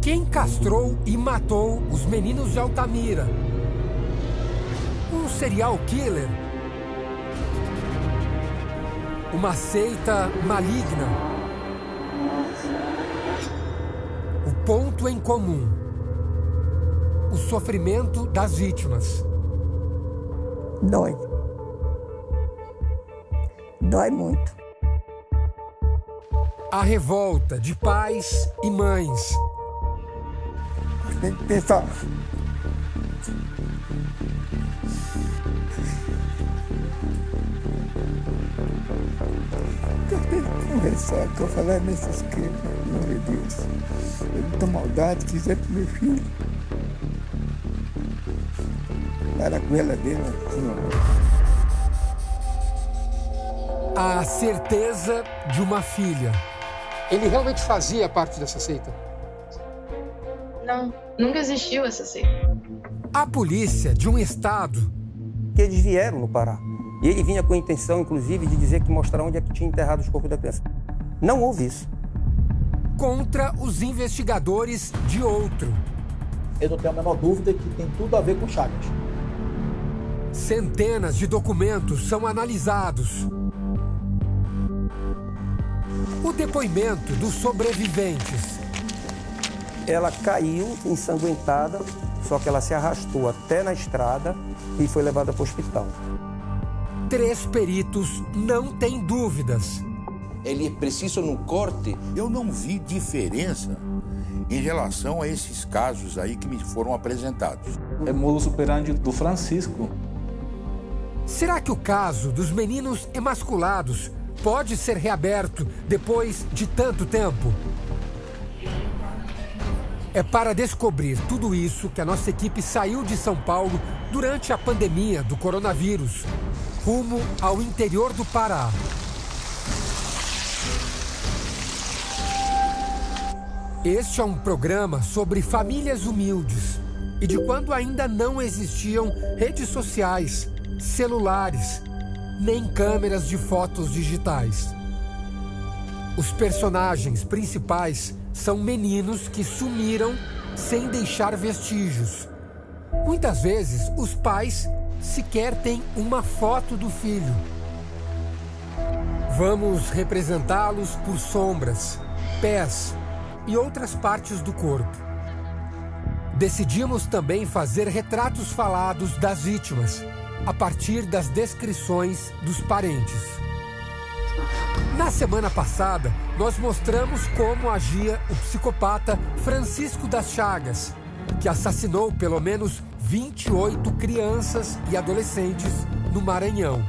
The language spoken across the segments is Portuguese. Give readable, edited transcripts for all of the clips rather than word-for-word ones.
Quem castrou e matou os meninos de Altamira? Um serial killer? Uma seita maligna? O ponto em comum: o sofrimento das vítimas. Dói. Dói muito. A revolta de pais e mães. Tem que pensar. Eu tenho que conversar, que eu falar nesses crimes, pelo amor de Deus. Eu não tenho maldade, quiser pro meu filho. Era com ela dele, A certeza de uma filha. Ele realmente fazia parte dessa seita? Não, nunca existiu essa seita. A polícia de um estado. Que eles vieram no Pará. E ele vinha com a intenção, inclusive, de dizer que mostrar onde é que tinha enterrado os corpos da criança. Não houve isso. Contra os investigadores de outro. Eu não tenho a menor dúvida que tem tudo a ver com Chagas. Centenas de documentos são analisados. O depoimento dos sobreviventes. Ela caiu ensanguentada, só que ela se arrastou até na estrada e foi levada para o hospital. 3 peritos não têm dúvidas. Ele é preciso no corte. Eu não vi diferença em relação a esses casos aí que me foram apresentados. É modus operandi do Francisco. Será que o caso dos meninos emasculados pode ser reaberto depois de tanto tempo? É para descobrir tudo isso que a nossa equipe saiu de São Paulo durante a pandemia do coronavírus, rumo ao interior do Pará. Este é um programa sobre famílias humildes e de quando ainda não existiam redes sociais, celulares, nem câmeras de fotos digitais. Os personagens principais são meninos que sumiram sem deixar vestígios. Muitas vezes, os pais sequer têm uma foto do filho. Vamos representá-los por sombras, pés e outras partes do corpo. Decidimos também fazer retratos falados das vítimas, a partir das descrições dos parentes. Na semana passada, nós mostramos como agia o psicopata Francisco das Chagas, que assassinou pelo menos 28 crianças e adolescentes no Maranhão.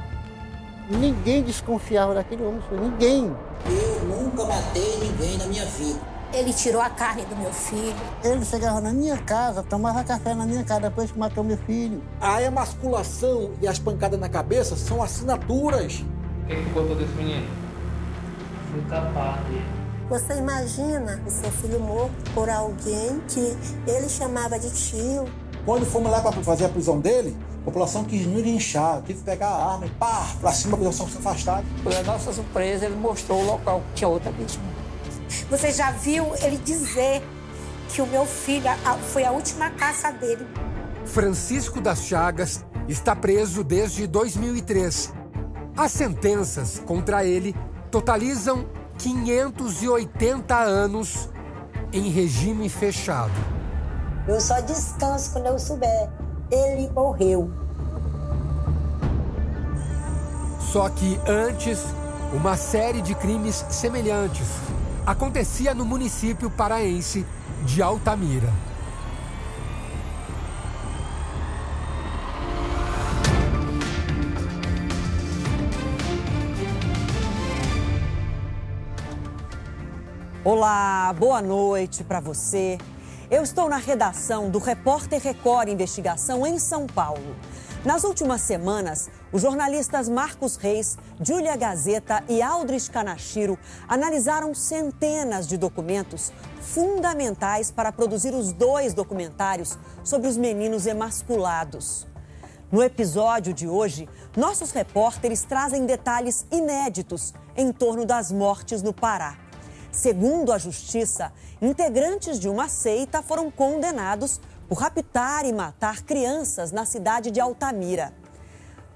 Ninguém desconfiava daquele homem, ninguém. Eu nunca matei ninguém na minha vida. Ele tirou a carne do meu filho. Ele chegava na minha casa, tomava café na minha casa depois que matou meu filho. A emasculação e as pancadas na cabeça são assinaturas. O que botou desse menino? Fui capaz dele. Você imagina o seu filho morto por alguém que ele chamava de tio. Quando fomos lá para fazer a prisão dele, a população quis nos linchar, tive que pegar a arma e pá, para cima, a população se afastar. Para nossa surpresa, ele mostrou o local que tinha outra vítima. Você já viu ele dizer que o meu filho foi a última caça dele? Francisco das Chagas está preso desde 2003. As sentenças contra ele totalizam 580 anos em regime fechado. Eu só descanso quando eu souber. Ele morreu. Só que antes, uma série de crimes semelhantes acontecia no município paraense de Altamira. Olá, boa noite para você. Eu estou na redação do Repórter Record Investigação em São Paulo. Nas últimas semanas, os jornalistas Marcos Reis, Júlia Gazeta e Aldris Kanashiro analisaram centenas de documentos fundamentais para produzir os 2 documentários sobre os meninos emasculados. No episódio de hoje, nossos repórteres trazem detalhes inéditos em torno das mortes no Pará. Segundo a justiça, integrantes de uma seita foram condenados por raptar e matar crianças na cidade de Altamira.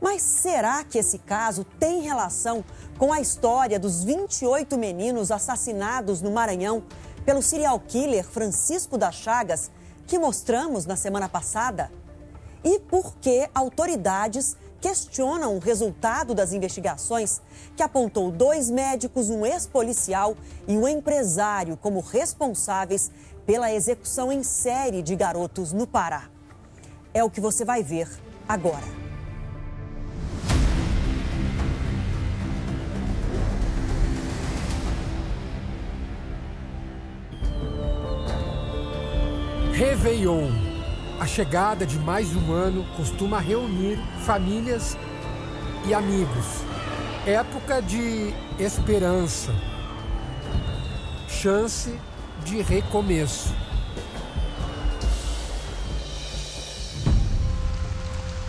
Mas será que esse caso tem relação com a história dos 28 meninos assassinados no Maranhão pelo serial killer Francisco das Chagas, que mostramos na semana passada? E por que autoridades questionam o resultado das investigações que apontou 2 médicos, um ex-policial e um empresário como responsáveis pela execução em série de garotos no Pará? É o que você vai ver agora. Réveillon. A chegada de mais um ano costuma reunir famílias e amigos. Época de esperança. Chance de recomeço.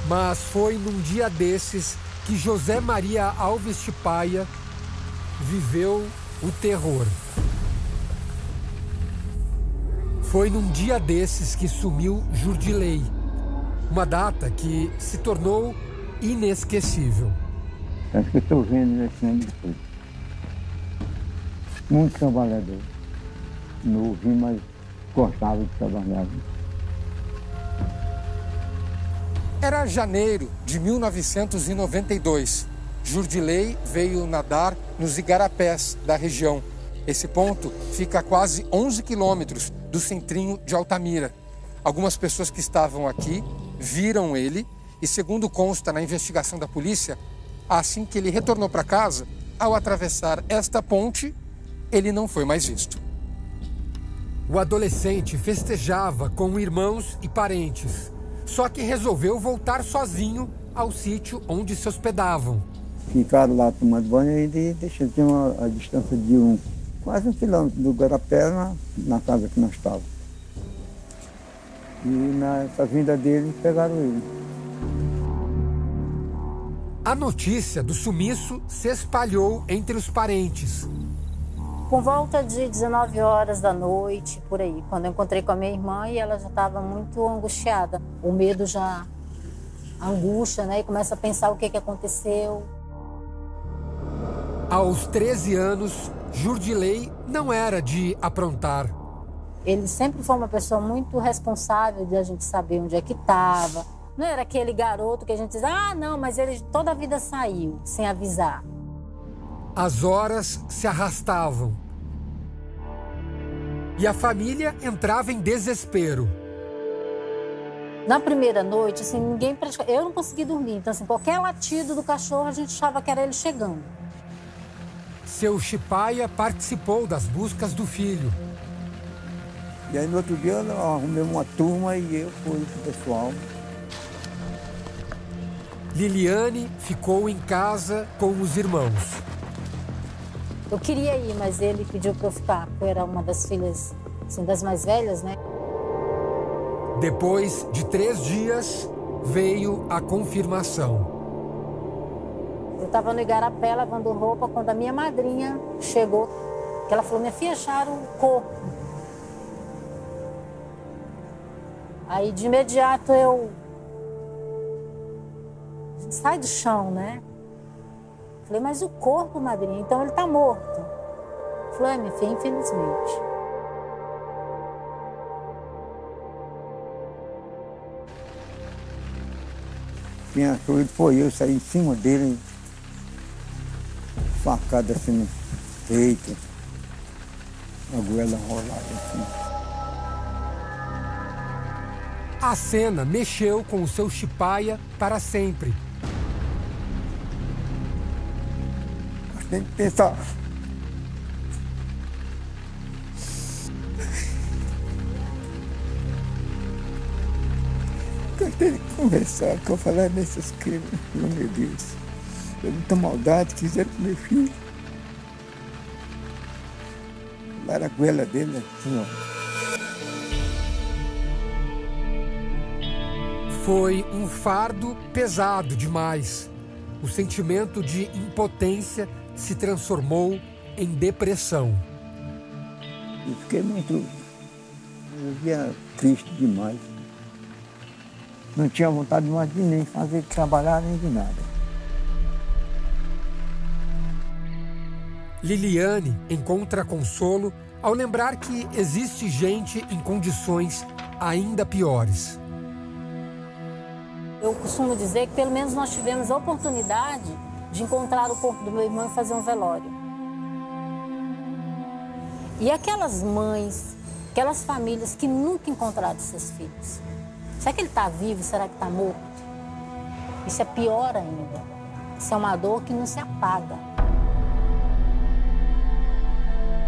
Mas foi num dia desses que José Maria Alves Tipaia viveu o terror. Foi num dia desses que sumiu Jurdilei, uma data que se tornou inesquecível. Acho que estou vendo nesse ano de tudo. Muito trabalhador. Não ouvi, mas gostava de trabalhar. Era janeiro de 1992. Jurdilei veio nadar nos igarapés da região. Esse ponto fica a quase 11 quilômetros do centrinho de Altamira. Algumas pessoas que estavam aqui viram ele e, segundo consta na investigação da polícia, assim que ele retornou para casa, ao atravessar esta ponte, ele não foi mais visto. O adolescente festejava com irmãos e parentes, só que resolveu voltar sozinho ao sítio onde se hospedavam. Ficaram lá tomando banho e deixaram a distância de quase 1 quilômetro do Igarapé na casa que nós estávamos. E nessa vinda dele, pegaram ele. A notícia do sumiço se espalhou entre os parentes. Por volta de 19 horas da noite, por aí, quando eu encontrei com a minha irmã e ela já estava muito angustiada. O medo já angustia, né? E começa a pensar o que aconteceu. Aos 13 anos, Jurdilei não era de aprontar. Ele sempre foi uma pessoa muito responsável de a gente saber onde é que estava. Não era aquele garoto que a gente diz, não, mas ele toda a vida saiu, sem avisar. As horas se arrastavam. E a família entrava em desespero. Na primeira noite, assim, eu não consegui dormir. Então, assim, qualquer latido do cachorro, a gente achava que era ele chegando. Seu Tipaia participou das buscas do filho. E aí no outro dia eu arrumei uma turma e eu fui com o pessoal. Liliane ficou em casa com os irmãos. Eu queria ir, mas ele pediu para eu ficar, porque eu era uma das filhas, assim, das mais velhas, né? Depois de 3 dias, veio a confirmação. Eu estava no Igarapé lavando roupa quando a minha madrinha chegou. Que ela falou, minha filha, acharam o corpo. Aí de imediato eu... A gente sai do chão, né? Falei, mas o corpo, madrinha, então ele tá morto. Falei, minha filha, infelizmente. Quem achou ele foi eu, saí em cima dele, facada assim no peito, a goela rolada assim. A cena mexeu com o seu Tipaia para sempre. Tem que pensar. Eu tenho que conversar, que eu falar nesses crimes, pelo meu Deus. Eu muita maldade que fizeram com meu filho. Lá a goela dele, assim, ó. Foi um fardo pesado demais. O sentimento de impotência se transformou em depressão. Eu fiquei muito... Eu via triste demais. Não tinha vontade mais de nem fazer trabalhar, nem de nada. Liliane encontra consolo ao lembrar que existe gente em condições ainda piores. Eu costumo dizer que pelo menos nós tivemos a oportunidade de encontrar o corpo do meu irmão e fazer um velório. E aquelas mães, aquelas famílias que nunca encontraram seus filhos. Será que ele está vivo? Será que está morto? Isso é pior ainda. Isso é uma dor que não se apaga.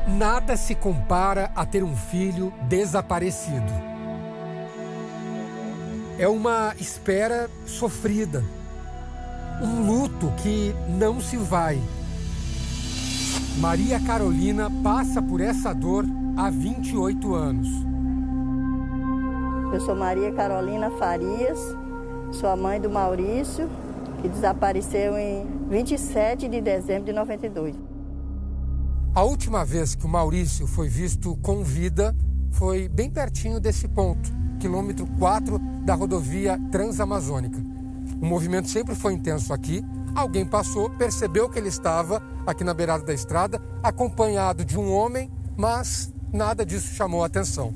Nada se compara a ter um filho desaparecido. É uma espera sofrida. Um luto que não se vai. Maria Carolina passa por essa dor há 28 anos. Eu sou Maria Carolina Farias, sou a mãe do Maurício, que desapareceu em 27 de dezembro de 92. A última vez que o Maurício foi visto com vida foi bem pertinho desse ponto, quilômetro 4 da rodovia Transamazônica. O movimento sempre foi intenso aqui. Alguém passou, percebeu que ele estava aqui na beirada da estrada, acompanhado de um homem, mas nada disso chamou a atenção.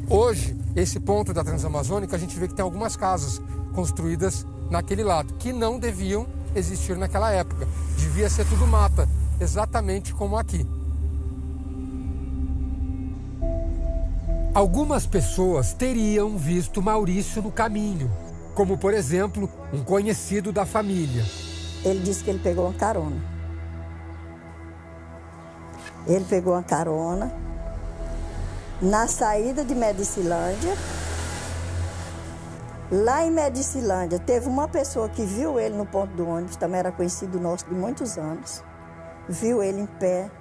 Hoje, esse ponto da Transamazônica, a gente vê que tem algumas casas construídas naquele lado, que não deviam existir naquela época. Devia ser tudo mata, exatamente como aqui. Algumas pessoas teriam visto Maurício no caminho, como, por exemplo, um conhecido da família. Ele disse que ele pegou uma carona. Ele pegou uma carona na saída de Medicilândia. Lá em Medicilândia, teve uma pessoa que viu ele no ponto do ônibus, também era conhecido nosso de muitos anos. Viu ele em pé,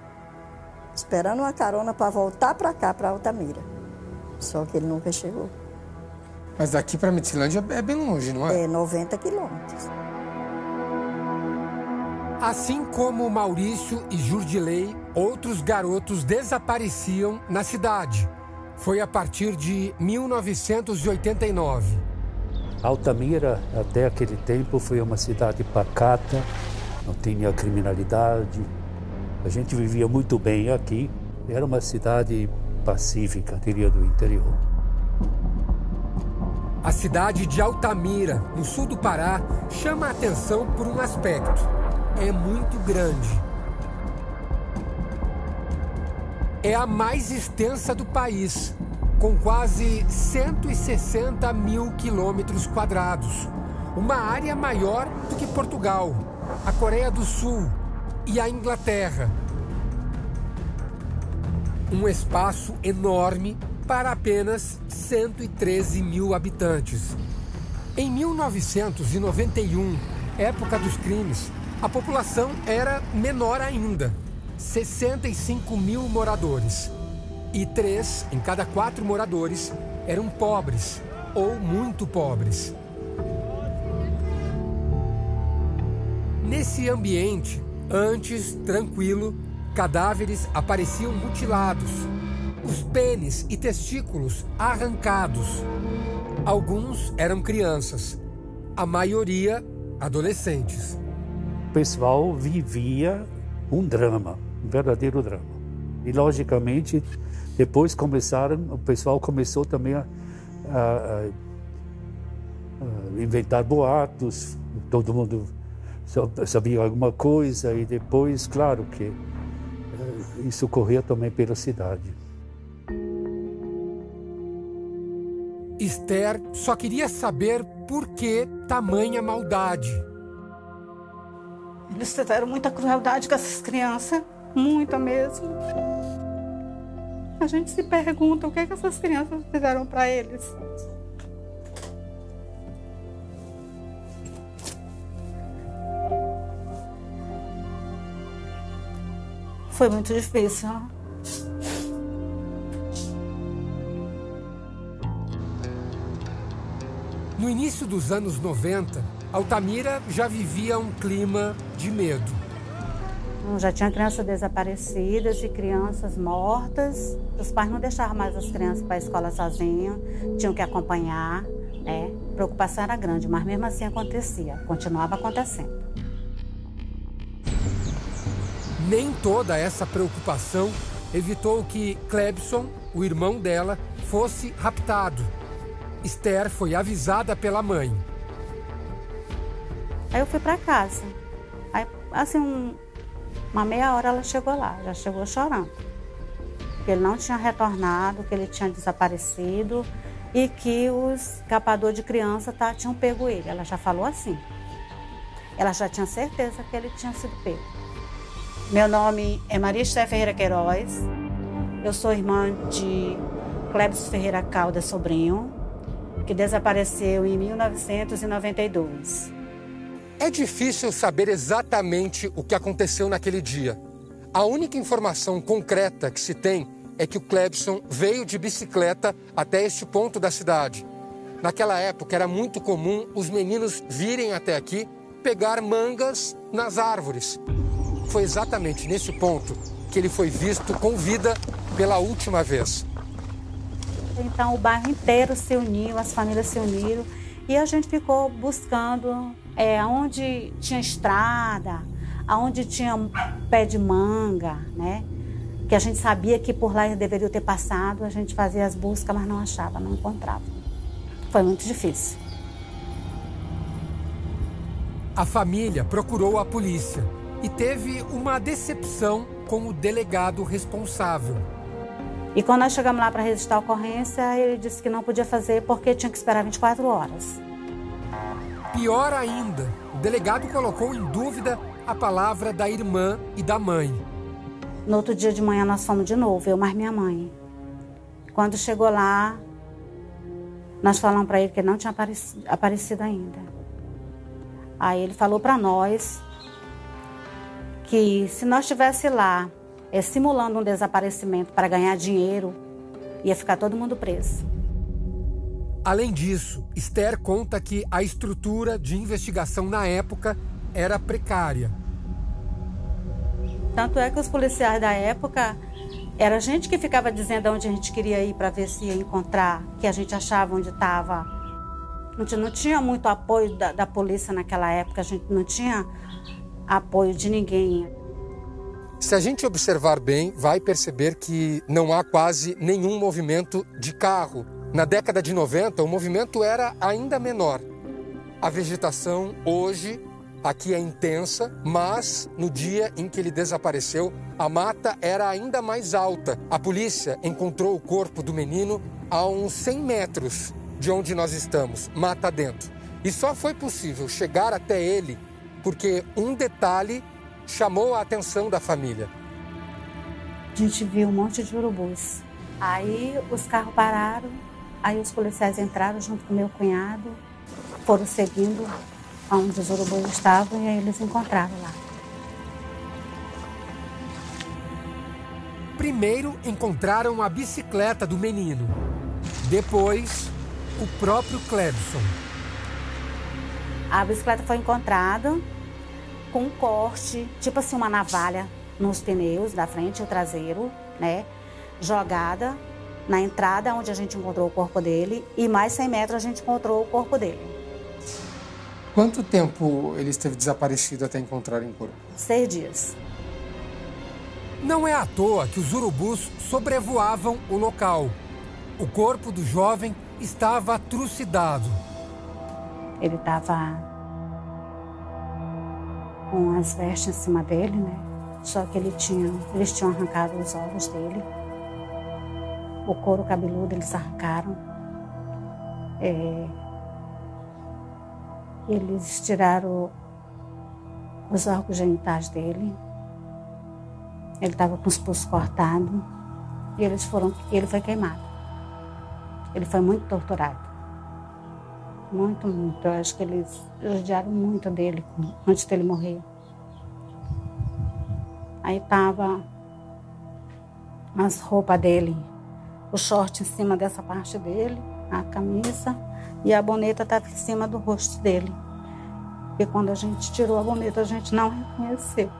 esperando uma carona para voltar para cá, para Altamira. Só que ele nunca chegou. Mas daqui para Medicilândia é bem longe, não é? É 90 quilômetros. Assim como Maurício e Jurdilei, outros garotos desapareciam na cidade. Foi a partir de 1989. Altamira, até aquele tempo, foi uma cidade pacata, não tinha criminalidade. A gente vivia muito bem aqui. Era uma cidade pacífica, diria, do interior. A cidade de Altamira, no sul do Pará, chama a atenção por um aspecto. É muito grande. É a mais extensa do país, com quase 160 mil quilômetros quadrados. Uma área maior do que Portugal, a Coreia do Sul e a Inglaterra. Um espaço enorme para apenas 113 mil habitantes. Em 1991, época dos crimes, a população era menor ainda, 65 mil moradores. E 3 em cada 4 moradores eram pobres ou muito pobres. Nesse ambiente, antes tranquilo, cadáveres apareciam mutilados, os pênis e testículos arrancados. Alguns eram crianças, a maioria adolescentes. O pessoal vivia um drama, um verdadeiro drama. E, logicamente, depois o pessoal começou também a inventar boatos, todo mundo sabia alguma coisa, e depois, claro, que isso corria também pela cidade. Esther só queria saber por que tamanha maldade. Eles fizeram muita crueldade com essas crianças, muita mesmo. A gente se pergunta o que essas crianças fizeram para eles. Foi muito difícil. No início dos anos 90, Altamira já vivia um clima de medo. Já tinha crianças desaparecidas e crianças mortas. Os pais não deixavam mais as crianças para a escola sozinhos, tinham que acompanhar, né? A preocupação era grande, mas mesmo assim acontecia, continuava acontecendo. Nem toda essa preocupação evitou que Clebson, o irmão dela, fosse raptado. Esther foi avisada pela mãe. Aí eu fui para casa. Aí, assim, uma meia hora ela chegou lá, já chegou chorando. Que ele não tinha retornado, que ele tinha desaparecido e que os capadores de criança tinham pego ele. Ela já falou assim. Ela já tinha certeza que ele tinha sido pego. Meu nome é Maria Esther Ferreira Queiroz. Eu sou irmã de Clebson Ferreira Caldas Sobrinho, que desapareceu em 1992. É difícil saber exatamente o que aconteceu naquele dia. A única informação concreta que se tem é que o Clebson veio de bicicleta até este ponto da cidade. Naquela época era muito comum os meninos virem até aqui pegar mangas nas árvores. Foi exatamente nesse ponto que ele foi visto com vida pela última vez. Então o bairro inteiro se uniu, as famílias se uniram e a gente ficou buscando onde tinha estrada, aonde tinha pé de manga, né? Que a gente sabia que por lá ele deveria ter passado, a gente fazia as buscas, mas não achava, não encontrava. Foi muito difícil. A família procurou a polícia e teve uma decepção com o delegado responsável. E quando nós chegamos lá para registrar a ocorrência, ele disse que não podia fazer porque tinha que esperar 24 horas. Pior ainda, o delegado colocou em dúvida a palavra da irmã e da mãe. No outro dia de manhã nós fomos de novo, eu mais minha mãe. Quando chegou lá, nós falamos para ele que ele não tinha aparecido ainda. Aí ele falou para nós que se nós estivéssemos lá simulando um desaparecimento para ganhar dinheiro, ia ficar todo mundo preso. Além disso, Esther conta que a estrutura de investigação na época era precária. Tanto é que os policiais da época, era a gente que ficava dizendo onde a gente queria ir para ver se ia encontrar, que a gente achava onde estava. Não tinha muito apoio da polícia naquela época, a gente não tinha apoio de ninguém. Se a gente observar bem, vai perceber que não há quase nenhum movimento de carro. Na década de 90, o movimento era ainda menor. A vegetação hoje aqui é intensa, mas no dia em que ele desapareceu, a mata era ainda mais alta. A polícia encontrou o corpo do menino a uns 100 metros de onde nós estamos, mata dentro. E só foi possível chegar até ele porque um detalhe chamou a atenção da família. A gente viu um monte de urubus. Aí os carros pararam, aí os policiais entraram junto com meu cunhado, foram seguindo onde os urubus estavam e aí eles encontraram lá. Primeiro encontraram a bicicleta do menino. Depois, o próprio Clebson. A bicicleta foi encontrada com um corte, tipo assim uma navalha nos pneus da frente e o traseiro, né? Jogada na entrada onde a gente encontrou o corpo dele e mais 100 metros a gente encontrou o corpo dele. Quanto tempo ele esteve desaparecido até encontrarem o corpo? 6 dias. Não é à toa que os urubus sobrevoavam o local. O corpo do jovem estava trucidado. Ele estava com as vestes em cima dele, né? Só que eles tinham arrancado os olhos dele. O couro cabeludo eles arrancaram. Eles tiraram os órgãos genitais dele. Ele estava com os pulsos cortados. E ele foi queimado. Ele foi muito torturado. Muito, muito. Eu acho que eles judiaram muito dele antes dele morrer. Aí tava as roupas dele, o short em cima dessa parte dele, a camisa, e a boneta estava em cima do rosto dele. E quando a gente tirou a boneta, a gente não reconheceu.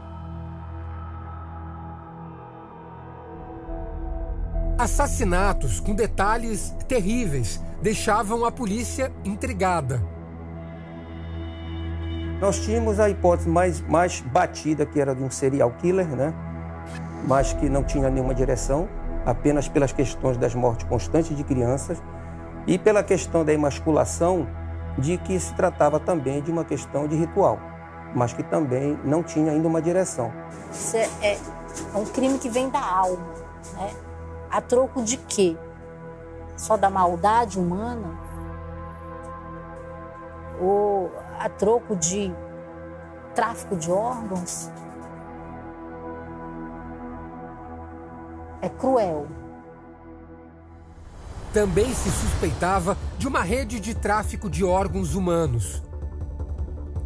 Assassinatos com detalhes terríveis deixavam a polícia intrigada. Nós tínhamos a hipótese mais batida, que era de um serial killer, né? Mas que não tinha nenhuma direção, apenas pelas questões das mortes constantes de crianças e pela questão da emasculação, de que se tratava também de uma questão de ritual, mas que também não tinha ainda uma direção. Isso é um crime que vem da alma, né? A troco de quê? Só da maldade humana? Ou a troco de tráfico de órgãos? É cruel. Também se suspeitava de uma rede de tráfico de órgãos humanos.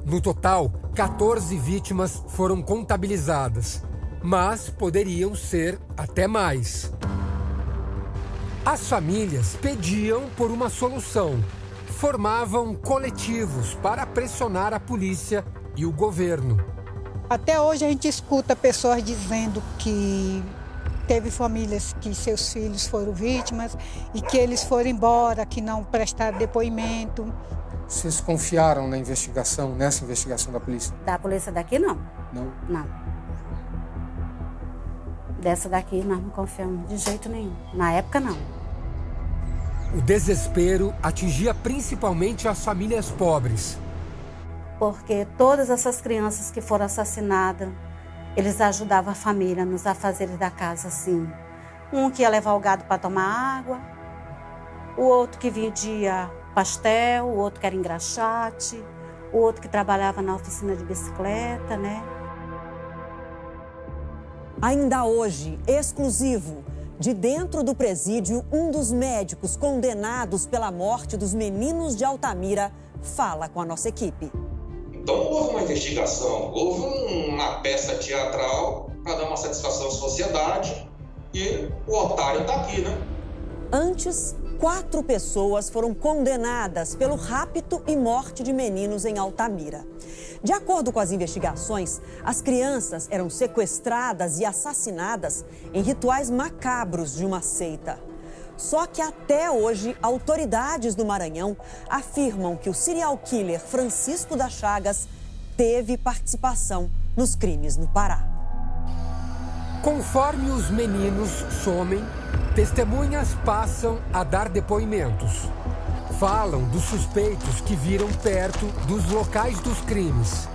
No total, 14 vítimas foram contabilizadas, mas poderiam ser até mais. As famílias pediam por uma solução. Formavam coletivos para pressionar a polícia e o governo. Até hoje a gente escuta pessoas dizendo que teve famílias que seus filhos foram vítimas e que eles foram embora, que não prestaram depoimento. Vocês confiaram na investigação, nessa investigação da polícia? Da polícia daqui, não. Não? Não. Dessa daqui nós não confiamos de jeito nenhum. Na época, não. O desespero atingia principalmente as famílias pobres. Porque todas essas crianças que foram assassinadas, eles ajudavam a família nos afazeres da casa, assim. Um que ia levar o gado para tomar água, o outro que vendia pastel, o outro que era engraxate, o outro que trabalhava na oficina de bicicleta, né? Ainda hoje, exclusivo, de dentro do presídio, um dos médicos condenados pela morte dos meninos de Altamira fala com a nossa equipe. Então houve uma investigação, houve uma peça teatral para dar uma satisfação à sociedade e o otário está aqui, né? Antes, 4 pessoas foram condenadas pelo rapto e morte de meninos em Altamira. De acordo com as investigações, as crianças eram sequestradas e assassinadas em rituais macabros de uma seita. Só que até hoje, autoridades do Maranhão afirmam que o serial killer Francisco das Chagas teve participação nos crimes no Pará. Conforme os meninos somem, testemunhas passam a dar depoimentos. Falam dos suspeitos que viram perto dos locais dos crimes.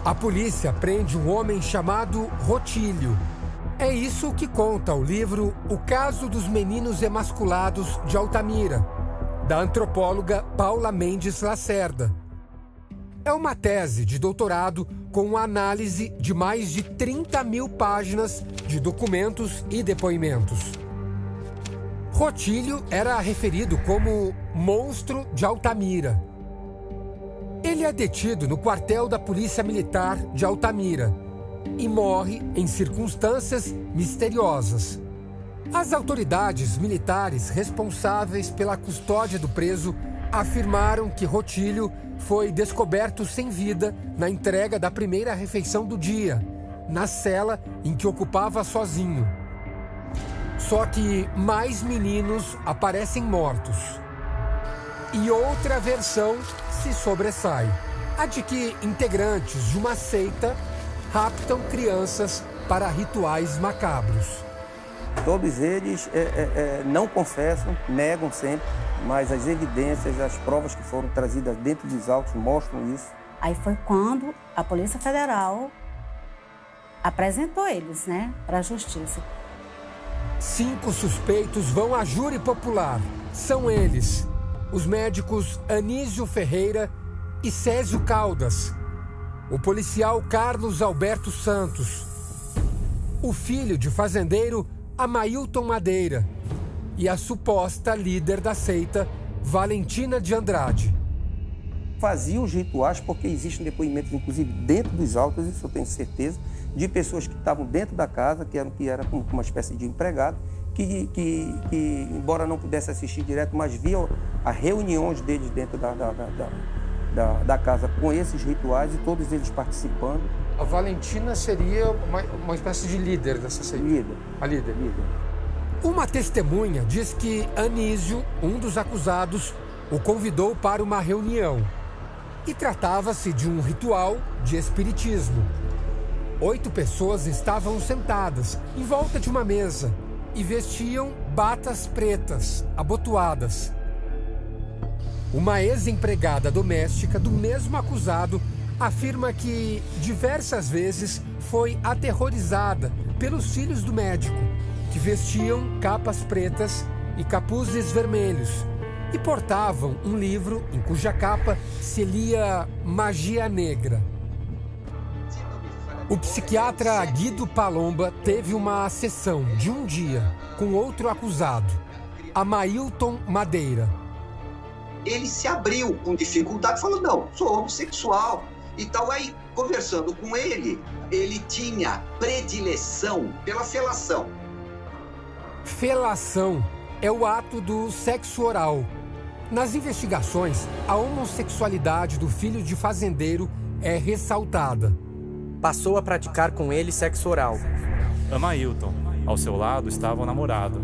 A polícia prende um homem chamado Rotílio. É isso que conta o livro O Caso dos Meninos Emasculados de Altamira, da antropóloga Paula Mendes Lacerda. É uma tese de doutorado com análise de mais de 30 mil páginas de documentos e depoimentos. Rotílio era referido como monstro de Altamira. Ele é detido no quartel da Polícia Militar de Altamira e morre em circunstâncias misteriosas. As autoridades militares responsáveis pela custódia do preso afirmaram que Rotílio foi descoberto sem vida na entrega da primeira refeição do dia, na cela em que ocupava sozinho. Só que mais meninos aparecem mortos. E outra versão se sobressai, a de que integrantes de uma seita raptam crianças para rituais macabros. Todos eles não confessam, negam sempre, mas as evidências, as provas que foram trazidas dentro dos autos mostram isso. Aí foi quando a Polícia Federal apresentou eles, né, para a Justiça. 5 suspeitos vão a júri popular. São eles, os médicos Anísio Ferreira e Césio Caldas, o policial Carlos Alberto Santos, o filho de fazendeiro Amailton Madeira e a suposta líder da seita, Valentina de Andrade. Fazia os rituais porque existem depoimentos, inclusive dentro dos autos, isso eu tenho certeza, de pessoas que estavam dentro da casa, que era como uma espécie de empregado, que embora não pudesse assistir direto, mas via as reuniões deles dentro da casa com esses rituais e todos eles participando. A Valentina seria uma espécie de líder dessa seita? Líder. A líder? Líder. Uma testemunha diz que Anísio, um dos acusados, o convidou para uma reunião. E tratava-se de um ritual de espiritismo. 8 pessoas estavam sentadas em volta de uma mesa e vestiam batas pretas, abotoadas. Uma ex-empregada doméstica do mesmo acusado afirma que diversas vezes foi aterrorizada pelos filhos do médico, que vestiam capas pretas e capuzes vermelhos e portavam um livro em cuja capa se lia Magia Negra. O psiquiatra Guido Palomba teve uma sessão de um dia com outro acusado, Amailton Madeira. Ele se abriu com dificuldade, falou, não, sou homossexual e tal. Aí, conversando com ele, ele tinha predileção pela felação. Felação é o ato do sexo oral. Nas investigações, a homossexualidade do filho de fazendeiro é ressaltada. Passou a praticar com ele sexo oral. Amailton, ao seu lado estava o namorado.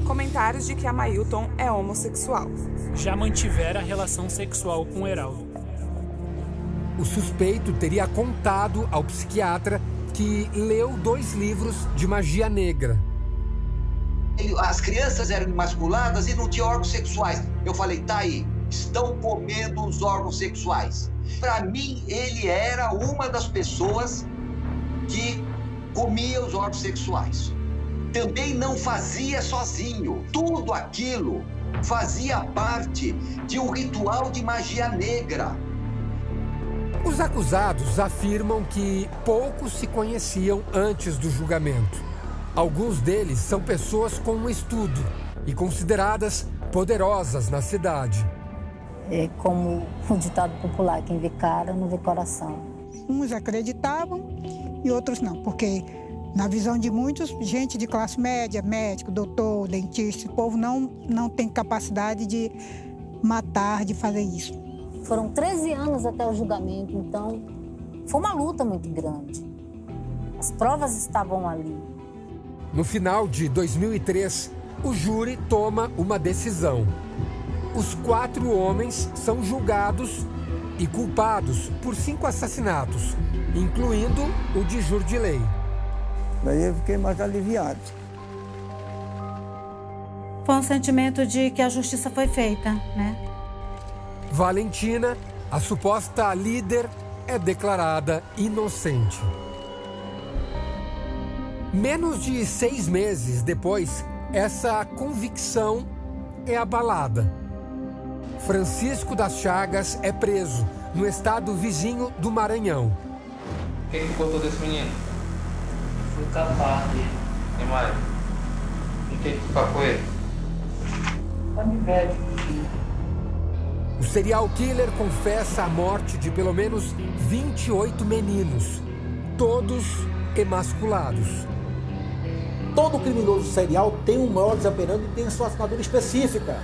Comentários de que Amailton é homossexual. Já mantivera relação sexual com Heraldo. O suspeito teria contado ao psiquiatra que leu 2 livros de magia negra. As crianças eram emasculadas e não tinham órgãos sexuais. Eu falei, tá aí, estão comendo os órgãos sexuais. Para mim, ele era uma das pessoas que comia os órgãos sexuais. Também não fazia sozinho. Tudo aquilo fazia parte de um ritual de magia negra. Os acusados afirmam que poucos se conheciam antes do julgamento. Alguns deles são pessoas com estudo e consideradas poderosas na cidade. É como o ditado popular, quem vê cara não vê coração. Uns acreditavam e outros não, porque na visão de muitos, gente de classe média, médico, doutor, dentista, o povo não tem capacidade de matar, de fazer isso. Foram 13 anos até o julgamento, então foi uma luta muito grande. As provas estavam ali. No final de 2003, o júri toma uma decisão. Os 4 homens são julgados e culpados por 5 assassinatos, incluindo o de Jurdilei. Daí eu fiquei mais aliviado. Foi um sentimento de que a justiça foi feita, né? Valentina, a suposta líder, é declarada inocente. Menos de 6 meses depois, essa convicção é abalada. Francisco das Chagas é preso no estado vizinho do Maranhão. O que botou desse menino? Fui capaz dele. E mais? E o que capou ele? Canivete. O serial killer confessa a morte de pelo menos 28 meninos, todos emasculados. Todo criminoso serial tem um modus operandi e tem sua assinatura específica.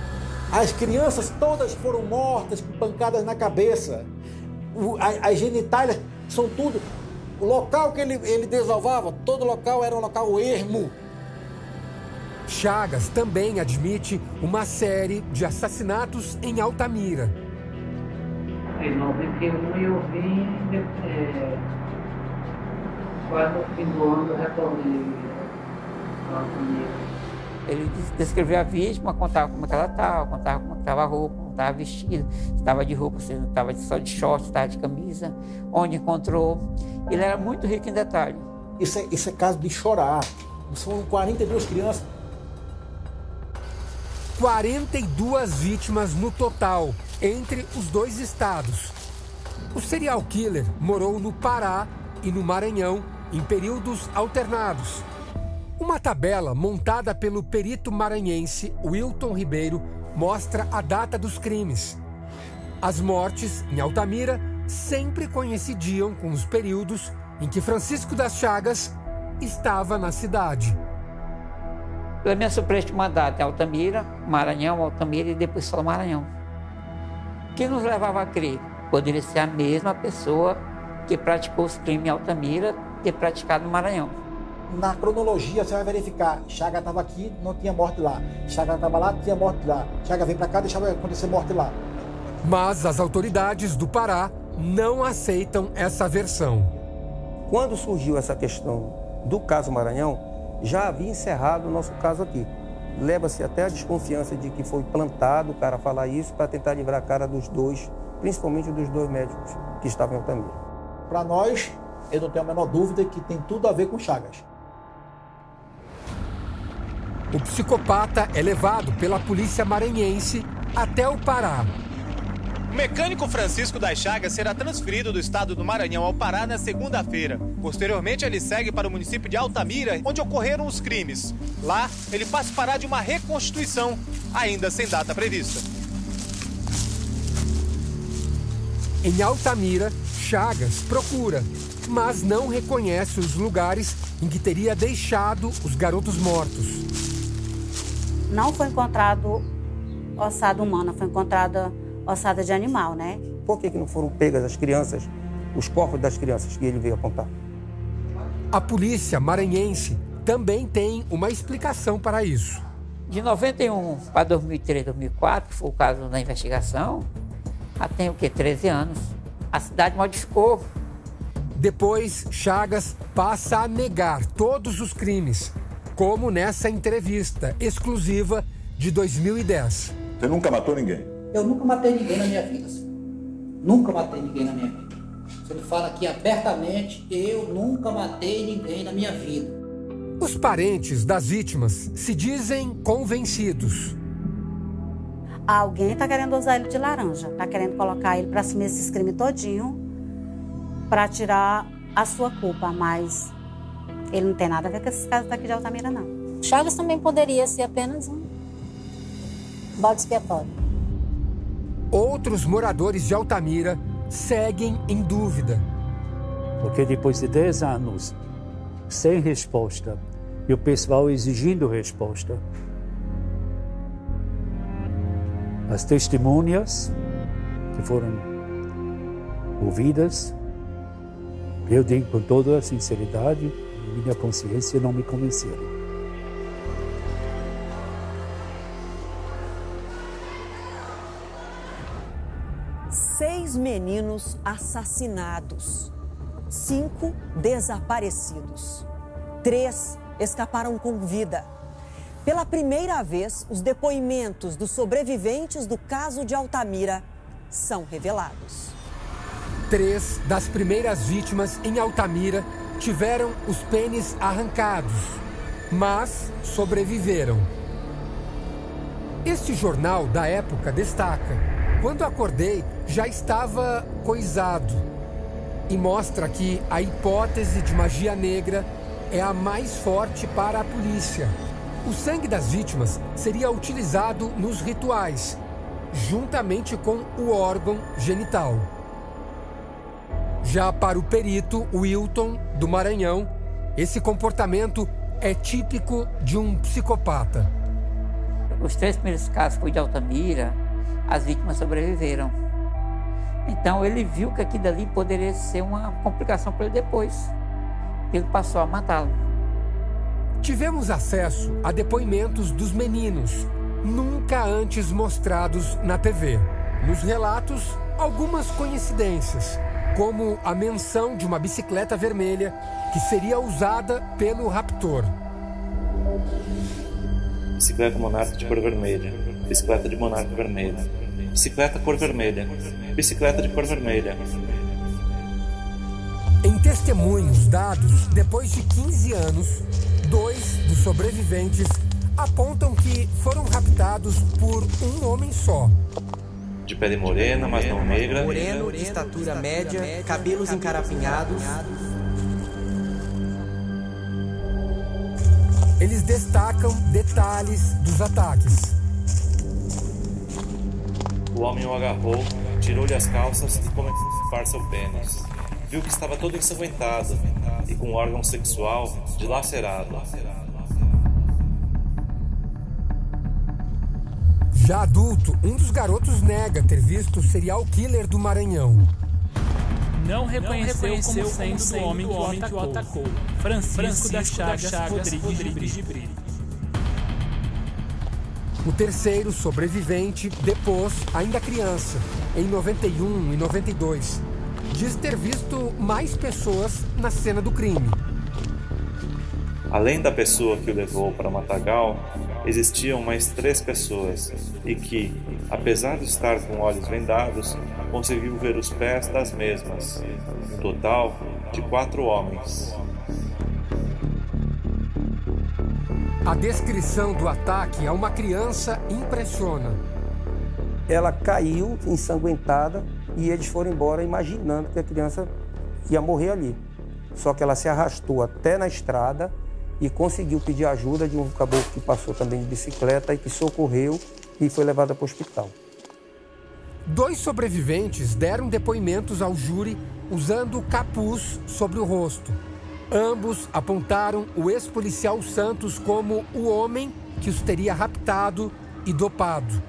As crianças todas foram mortas com pancadas na cabeça. As genitálias são tudo. O local que ele desovava, todo local era um local ermo. Chagas também admite uma série de assassinatos em Altamira. Em 91 eu vim, quase no fim do ano eu retornei. Ele descreveu a vítima, contava como ela estava, contava como estava a roupa, como estava vestido, se estava de roupa, se não estava só de short, se estava de camisa, onde encontrou. Ele era muito rico em detalhes. Isso é caso de chorar. São 42 crianças. 42 vítimas no total, entre os 2 estados. O serial killer morou no Pará e no Maranhão em períodos alternados. Uma tabela montada pelo perito maranhense Wilton Ribeiro mostra a data dos crimes. As mortes em Altamira sempre coincidiam com os períodos em que Francisco das Chagas estava na cidade. Pela minha surpresa de mandato em Altamira, Maranhão, Altamira e depois só Maranhão. O que nos levava a crer? Poderia ser a mesma pessoa que praticou os crimes em Altamira ter praticado no Maranhão. Na cronologia você vai verificar, Chaga estava aqui, não tinha morte lá. Chaga estava lá, tinha morte lá. Chaga veio para cá, deixava acontecer morte lá. Mas as autoridades do Pará não aceitam essa versão. Quando surgiu essa questão do caso Maranhão, já havia encerrado o nosso caso aqui. Leva-se até a desconfiança de que foi plantado o cara falar isso para tentar livrar a cara dos dois, principalmente dos dois médicos que estavam em Altamira. Para nós, eu não tenho a menor dúvida que tem tudo a ver com Chagas. O psicopata é levado pela polícia maranhense até o Pará. O mecânico Francisco das Chagas será transferido do estado do Maranhão ao Pará na segunda-feira. Posteriormente, ele segue para o município de Altamira, onde ocorreram os crimes. Lá, ele participará de uma reconstituição, ainda sem data prevista. Em Altamira, Chagas procura, mas não reconhece os lugares em que teria deixado os garotos mortos. Não foi encontrado ossada humana, foi encontrada ossada de animal, né? Por que não foram pegas as crianças, os corpos das crianças que ele veio apontar? A polícia maranhense também tem uma explicação para isso. De 91 para 2003, 2004, que foi o caso da investigação, já tem o quê? 13 anos. A cidade modificou. Depois, Chagas passa a negar todos os crimes, como nessa entrevista exclusiva de 2010. Você nunca matou ninguém? Eu nunca matei ninguém na minha vida. Nunca matei ninguém na minha vida. Se ele fala aqui abertamente, eu nunca matei ninguém na minha vida. Os parentes das vítimas se dizem convencidos. Alguém está querendo usar ele de laranja, está querendo colocar ele para assumir esse crime todinho, para tirar a sua culpa, mas ele não tem nada a ver com esses casos daqui de Altamira, não. Chagas também poderia ser apenas um bode expiatório. Outros moradores de Altamira seguem em dúvida. Porque depois de 10 anos sem resposta e o pessoal exigindo resposta, as testemunhas que foram ouvidas, eu digo com toda a sinceridade, minha consciência não me convenceram. Seis meninos assassinados, 5 desaparecidos, 3 escaparam com vida. Pela primeira vez, os depoimentos dos sobreviventes do caso de Altamira são revelados. 3 das primeiras vítimas em Altamira tiveram os pênis arrancados, mas sobreviveram. Este jornal da época destaca: quando acordei, já estava coisado. E mostra que a hipótese de magia negra é a mais forte para a polícia. O sangue das vítimas seria utilizado nos rituais, juntamente com o órgão genital. Já para o perito Wilton, do Maranhão, esse comportamento é típico de um psicopata. Os 3 primeiros casos foi de Altamira, as vítimas sobreviveram. Então ele viu que aquilo ali poderia ser uma complicação para ele depois. Ele passou a matá-lo. Tivemos acesso a depoimentos dos meninos, nunca antes mostrados na TV. Nos relatos, algumas coincidências, como a menção de uma bicicleta vermelha que seria usada pelo raptor. Bicicleta Monarca de cor vermelha, bicicleta de Monarca vermelha, bicicleta cor vermelha, bicicleta de cor vermelha. Em testemunhos dados depois de 15 anos, 2 dos sobreviventes apontam que foram raptados por um homem só. De pele morena, mas não negra. Moreno, de estatura média, cabelos encarapinhados. Eles destacam detalhes dos ataques. O homem o agarrou, tirou-lhe as calças e começou a chupar seu pênis. Viu que estava todo ensanguentado e com o órgão sexual dilacerado. Já adulto, um dos garotos nega ter visto o serial killer do Maranhão. não reconheceu como sendo o homem que o atacou. Francisco das Chagas Rodrigues de Brito. O terceiro sobrevivente depôs, ainda criança, em 91 e 92. Diz ter visto mais pessoas na cena do crime. Além da pessoa que o levou para o matagal, existiam mais 3 pessoas e que, apesar de estar com olhos vendados, conseguiu ver os pés das mesmas. Um total de 4 homens. A descrição do ataque a uma criança impressiona. Ela caiu ensanguentada e eles foram embora imaginando que a criança ia morrer ali. Só que ela se arrastou até na estrada e conseguiu pedir ajuda de um caboclo que passou também de bicicleta e que socorreu e foi levada para o hospital. 2 sobreviventes deram depoimentos ao júri usando capuz sobre o rosto. Ambos apontaram o ex-policial Santos como o homem que os teria raptado e dopado.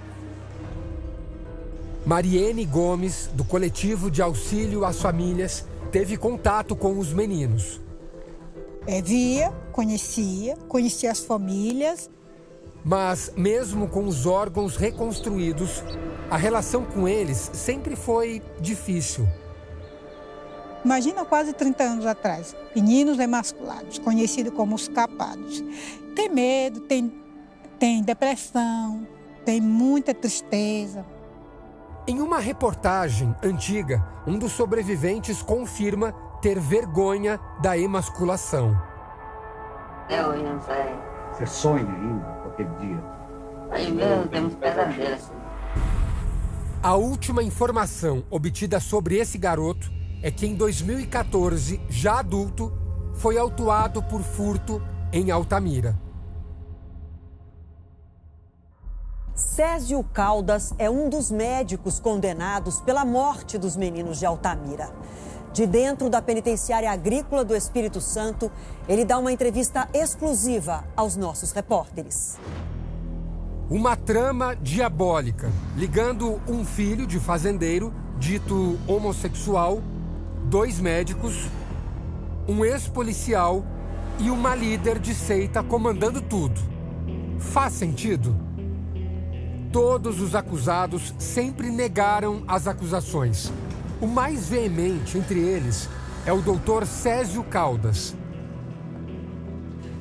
Mariene Gomes, do coletivo de auxílio às famílias, teve contato com os meninos. Conhecia as famílias. Mas, mesmo com os órgãos reconstruídos, a relação com eles sempre foi difícil. Imagina quase 30 anos atrás, meninos emasculados, conhecidos como os capados. Tem medo, tem depressão, tem muita tristeza. Em uma reportagem antiga, um dos sobreviventes confirma ter vergonha da emasculação. Eu não sei. Você sonha ainda com aquele dia? Aí mesmo temos pesadelos. A última informação obtida sobre esse garoto é que em 2014, já adulto, foi autuado por furto em Altamira. Césio Caldas é um dos médicos condenados pela morte dos meninos de Altamira. De dentro da penitenciária agrícola do Espírito Santo, ele dá uma entrevista exclusiva aos nossos repórteres. Uma trama diabólica, ligando um filho de fazendeiro, dito homossexual, 2 médicos, um ex-policial e uma líder de seita comandando tudo. Faz sentido? Todos os acusados sempre negaram as acusações. O mais veemente entre eles é o doutor Césio Caldas.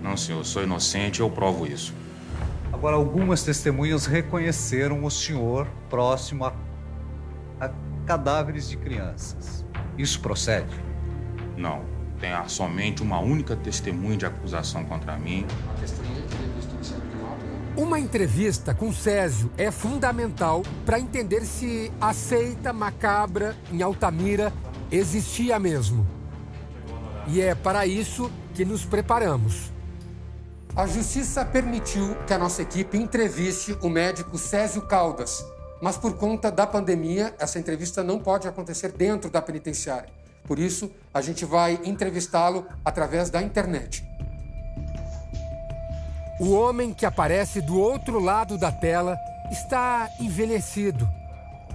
Não, senhor, sou inocente, eu provo isso. Agora, algumas testemunhas reconheceram o senhor próximo a cadáveres de crianças. Isso procede? Não. Tem somente uma única testemunha de acusação contra mim. Uma entrevista com Césio é fundamental para entender se a seita macabra em Altamira existia mesmo. E é para isso que nos preparamos. A justiça permitiu que a nossa equipe entreviste o médico Césio Caldas, mas por conta da pandemia, essa entrevista não pode acontecer dentro da penitenciária. Por isso, a gente vai entrevistá-lo através da internet. O homem que aparece do outro lado da tela está envelhecido.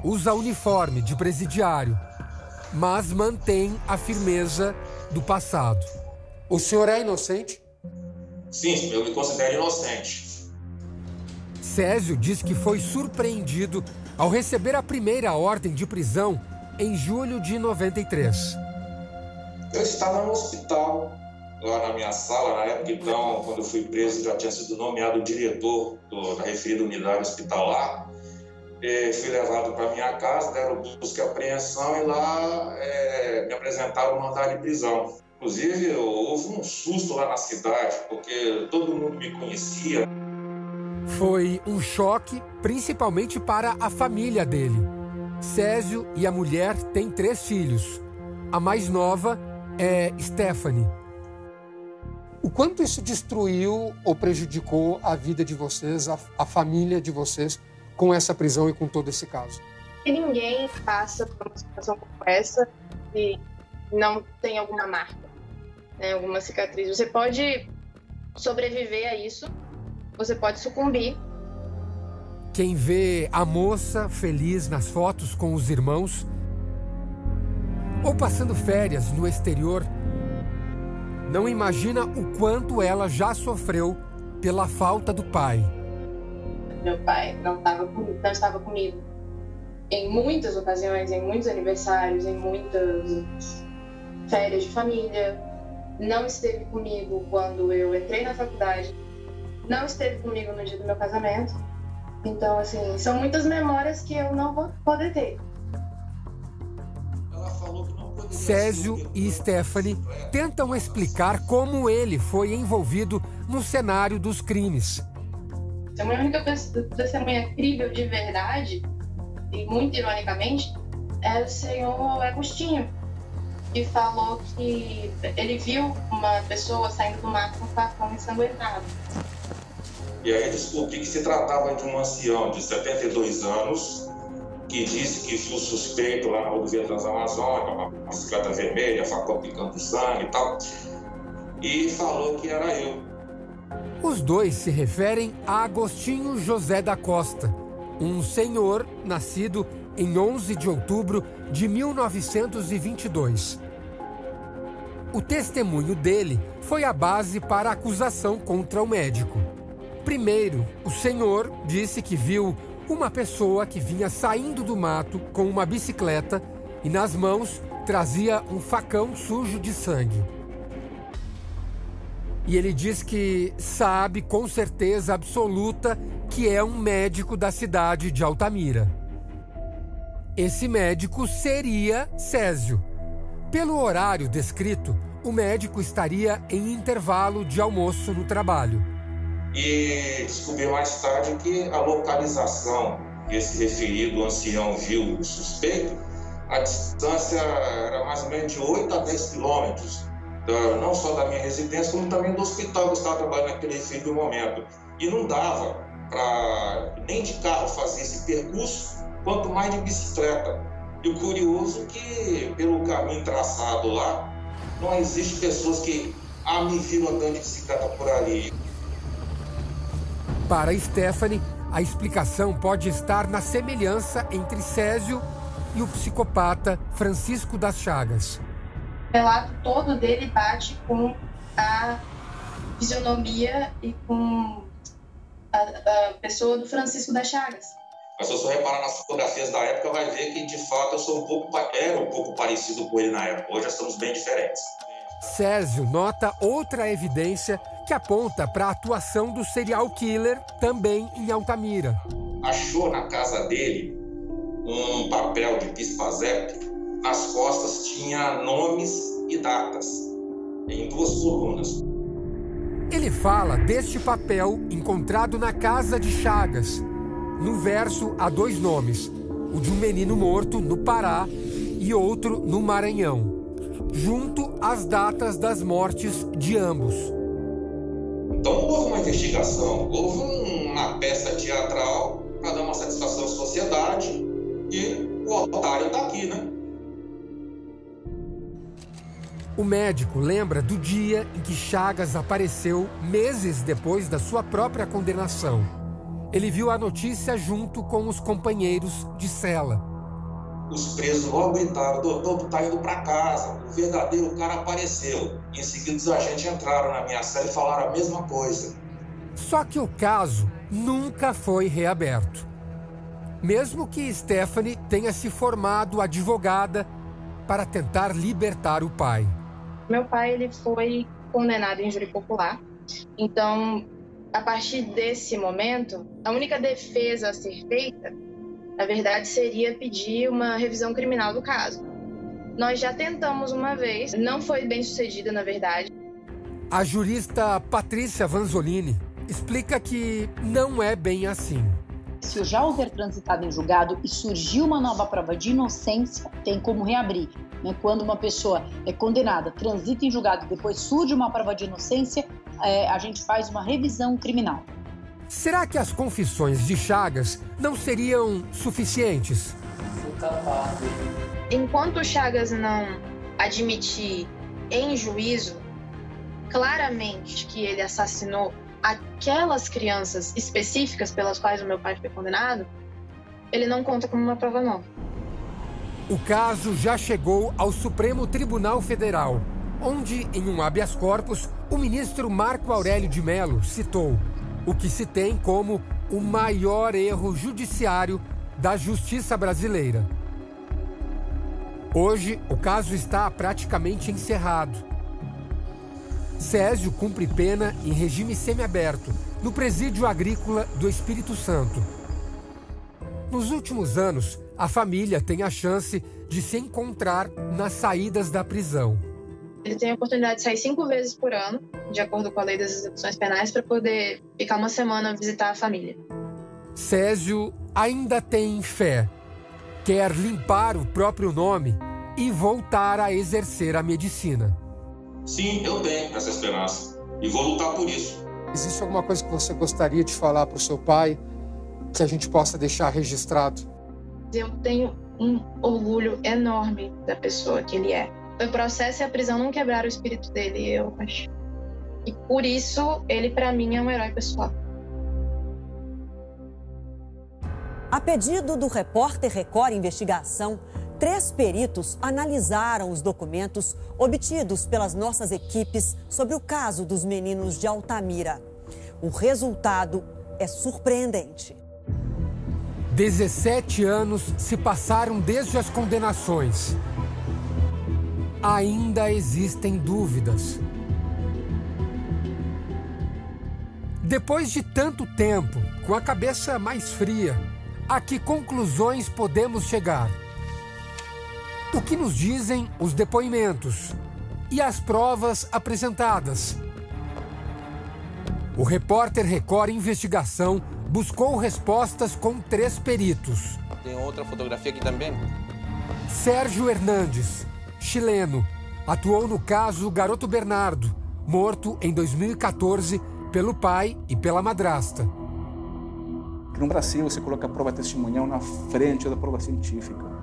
Usa uniforme de presidiário, mas mantém a firmeza do passado. O senhor é inocente? Sim, eu me considero inocente. Césio diz que foi surpreendido ao receber a primeira ordem de prisão em julho de 93. Eu estava no hospital, lá na minha sala, na época, então, quando eu fui preso, já tinha sido nomeado diretor da referida unidade hospitalar. Fui levado para minha casa, deram busca e apreensão e lá me apresentaram o mandado de prisão. Inclusive, houve um susto lá na cidade, porque todo mundo me conhecia. Foi um choque, principalmente para a família dele. Césio e a mulher têm 3 filhos. A mais nova é Stephanie. O quanto isso destruiu ou prejudicou a vida de vocês, a família de vocês, com essa prisão e com todo esse caso? E ninguém passa por uma situação como essa e não tem alguma marca, né, alguma cicatriz. Você pode sobreviver a isso, você pode sucumbir. Quem vê a moça feliz nas fotos com os irmãos ou passando férias no exterior, não imagina o quanto ela já sofreu pela falta do pai. Meu pai não estava comigo em muitas ocasiões, em muitos aniversários, em muitas férias de família. Não esteve comigo quando eu entrei na faculdade. Não esteve comigo no dia do meu casamento. Então, assim, são muitas memórias que eu não vou poder ter. Césio e Stephanie tentam explicar como ele foi envolvido no cenário dos crimes. A única testemunha crível de verdade, e muito ironicamente, é o senhor Agostinho, que falou que ele viu uma pessoa saindo do mato com um facão ensanguentado. E aí descobri que se tratava de um ancião de 72 anos, que disse que viu suspeito lá na rodovia Transamazônica, uma bicicleta vermelha, facão picando sangue e tal, e falou que era eu. Os dois se referem a Agostinho José da Costa, um senhor nascido em 11 de outubro de 1922. O testemunho dele foi a base para a acusação contra o médico. Primeiro, o senhor disse que viu uma pessoa que vinha saindo do mato com uma bicicleta e nas mãos trazia um facão sujo de sangue. E ele diz que sabe com certeza absoluta que é um médico da cidade de Altamira. Esse médico seria Césio. Pelo horário descrito, o médico estaria em intervalo de almoço no trabalho. E descobri mais tarde que a localização que esse referido ancião viu o suspeito, a distância era mais ou menos de 8 a 10 quilômetros. Não só da minha residência, como também do hospital que eu estava trabalhando naquele referido momento. E não dava para nem de carro fazer esse percurso, quanto mais de bicicleta. E o curioso é que, pelo caminho traçado lá, não existe pessoas que me viram andando de bicicleta por ali. Para Stephanie, a explicação pode estar na semelhança entre Césio e o psicopata Francisco das Chagas. O relato todo dele bate com a fisionomia e com a pessoa do Francisco das Chagas. Mas se você reparar nas fotografias da época, vai ver que, de fato, era um pouco parecido com ele na época. Hoje, estamos bem diferentes. Césio nota outra evidência que aponta para a atuação do serial killer também em Altamira. Achou na casa dele um papel de Pispazep. Nas costas tinha nomes e datas, em 2 colunas. Ele fala deste papel encontrado na casa de Chagas. No verso há 2 nomes, o de um menino morto no Pará e outro no Maranhão, junto às datas das mortes de ambos. Então houve uma investigação, houve uma peça teatral para dar uma satisfação à sociedade e o otário está aqui, né? O médico lembra do dia em que Chagas apareceu meses depois da sua própria condenação. Ele viu a notícia junto com os companheiros de cela. Os presos logo gritaram: doutor, tá indo para casa, o verdadeiro cara apareceu. Em seguida, os agentes entraram na minha cela e falaram a mesma coisa. Só que o caso nunca foi reaberto. Mesmo que Stephanie tenha se formado advogada para tentar libertar o pai. Meu pai ele foi condenado em júri popular. Então, a partir desse momento, a única defesa a ser feita, na verdade, seria pedir uma revisão criminal do caso. Nós já tentamos uma vez, não foi bem sucedida, na verdade. A jurista Patrícia Vanzolini explica que não é bem assim. Se já houver transitado em julgado e surgiu uma nova prova de inocência, tem como reabrir. Quando uma pessoa é condenada, transita em julgado e depois surge uma prova de inocência, a gente faz uma revisão criminal. Será que as confissões de Chagas não seriam suficientes? Enquanto o Chagas não admitir em juízo claramente que ele assassinou aquelas crianças específicas pelas quais o meu pai foi condenado, ele não conta como uma prova nova. O caso já chegou ao Supremo Tribunal Federal, onde, em um habeas corpus, o ministro Marco Aurélio de Mello citou o que se tem como o maior erro judiciário da justiça brasileira. Hoje, o caso está praticamente encerrado. Césio cumpre pena em regime semiaberto, no Presídio Agrícola do Espírito Santo. Nos últimos anos, a família tem a chance de se encontrar nas saídas da prisão. Ele tem a oportunidade de sair 5 vezes por ano, de acordo com a lei das execuções penais, para poder ficar uma semana visitar a família. Césio ainda tem fé. Quer limpar o próprio nome e voltar a exercer a medicina. Sim, eu tenho essa esperança e vou lutar por isso. Existe alguma coisa que você gostaria de falar para o seu pai que a gente possa deixar registrado? Eu tenho um orgulho enorme da pessoa que ele é. O processo e a prisão não quebraram o espírito dele, eu acho. E por isso, ele para mim é um herói pessoal. A pedido do repórter Record Investigação, 3 peritos analisaram os documentos obtidos pelas nossas equipes sobre o caso dos meninos de Altamira. O resultado é surpreendente. 17 anos se passaram desde as condenações. Ainda existem dúvidas. Depois de tanto tempo, com a cabeça mais fria, a que conclusões podemos chegar? O que nos dizem os depoimentos e as provas apresentadas? O repórter Record Investigação buscou respostas com 3 peritos. Tem outra fotografia aqui também. Sérgio Hernandes, chileno, atuou no caso Garoto Bernardo, morto em 2014 pelo pai e pela madrasta. No Brasil, você coloca a prova testemunhal na frente da prova científica.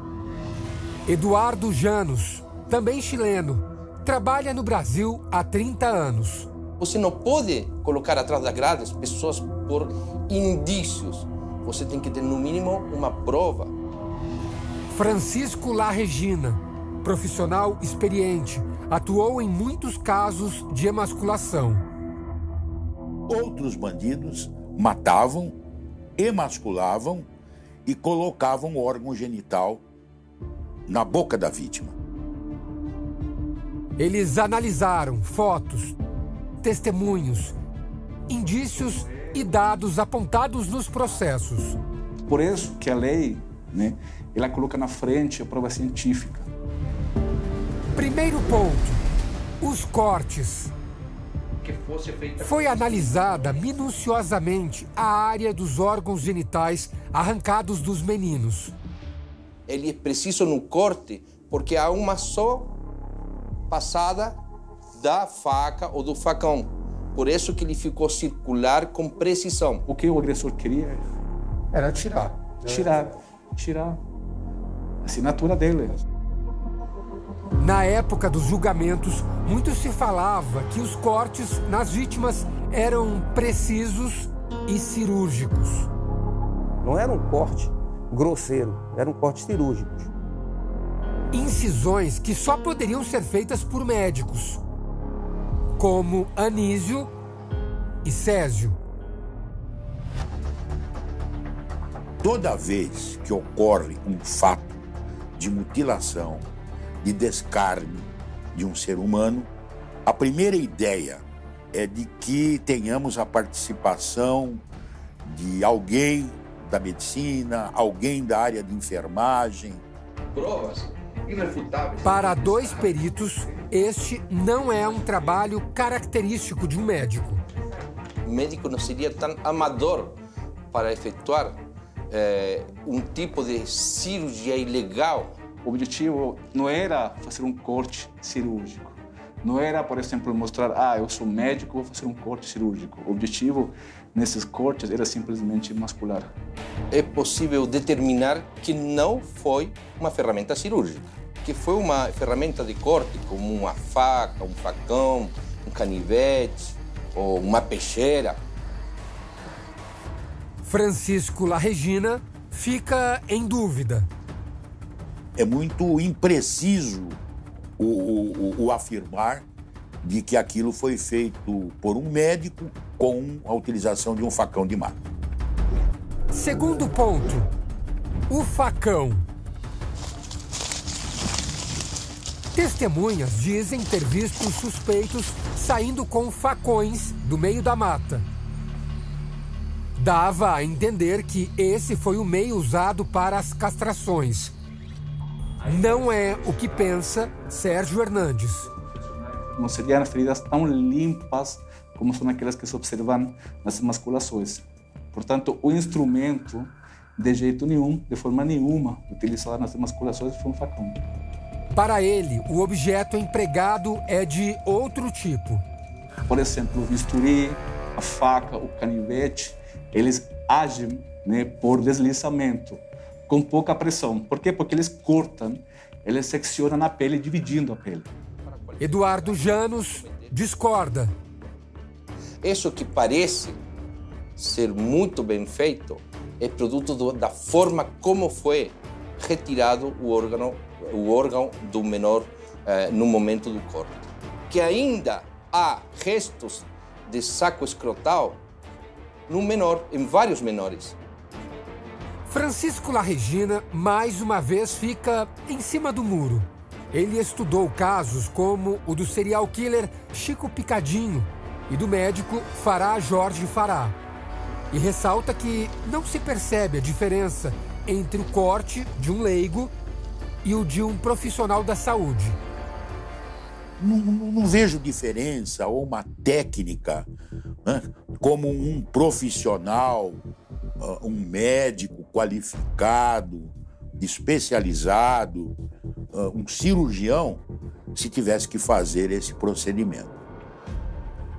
Eduardo Janos, também chileno, trabalha no Brasil há 30 anos. Você não pode colocar atrás das grades pessoas por indícios. Você tem que ter, no mínimo, uma prova. Francisco La Regina, profissional experiente, atuou em muitos casos de emasculação. Outros bandidos matavam, emasculavam e colocavam o órgão genital na boca da vítima. Eles analisaram fotos, testemunhos, indícios e dados apontados nos processos. Por isso que a lei, ela coloca na frente a prova científica. Primeiro ponto, os cortes. Foi analisada minuciosamente a área dos órgãos genitais arrancados dos meninos. Ele é preciso no corte porque há uma só passada da faca ou do facão. Por isso que ele ficou circular com precisão. O que o agressor queria era tirar. Tirar a assinatura dele. Na época dos julgamentos, muito se falava que os cortes nas vítimas eram precisos e cirúrgicos. Não era um corte grosseiro, eram cortes cirúrgicos. Incisões que só poderiam ser feitas por médicos, como Anísio e Césio. Toda vez que ocorre um fato de mutilação, de descarne de um ser humano, a primeira ideia é de que tenhamos a participação de alguém da medicina, alguém da área de enfermagem. Provas irrefutáveis. Para 2 peritos, este não é um trabalho característico de um médico. O médico não seria tão amador para efetuar um tipo de cirurgia ilegal. O objetivo não era fazer um corte cirúrgico. Não era, por exemplo, mostrar, eu sou médico, vou fazer um corte cirúrgico. O objetivo nesses cortes era simplesmente mascular. É possível determinar que não foi uma ferramenta cirúrgica, que foi uma ferramenta de corte, como uma faca, um facão, um canivete ou uma peixeira. Francisco La Regina fica em dúvida. é muito impreciso o afirmar de que aquilo foi feito por um médico com a utilização de um facão de mata. Segundo ponto, o facão. Testemunhas dizem ter visto os suspeitos saindo com facões do meio da mata. Dava a entender que esse foi o meio usado para as castrações. Não é o que pensa Sérgio Hernandes. Não seriam feridas tão limpas como são aquelas que se observam nas emasculações. Portanto, o instrumento, de jeito nenhum, de forma nenhuma, utilizado nas emasculações foi um facão. Para ele, o objeto empregado é de outro tipo. Por exemplo, o bisturi, a faca, o canivete, eles agem, né, por deslizamento, com pouca pressão. Por quê? Porque eles cortam, eles seccionam a pele, dividindo a pele. Eduardo Janos discorda. Isso que parece ser muito bem feito é produto da forma como foi retirado o órgão do menor no momento do corte. Que ainda há restos de saco escrotal no menor, em vários menores. Francisco Larregina, mais uma vez, fica em cima do muro. Ele estudou casos como o do serial killer Chico Picadinho e do médico Fará Jorge Fará. E ressalta que não se percebe a diferença entre o corte de um leigo e o de um profissional da saúde. Não vejo diferença ou uma técnica, né, como um profissional, um médico qualificado, especializado, um cirurgião, se tivesse que fazer esse procedimento.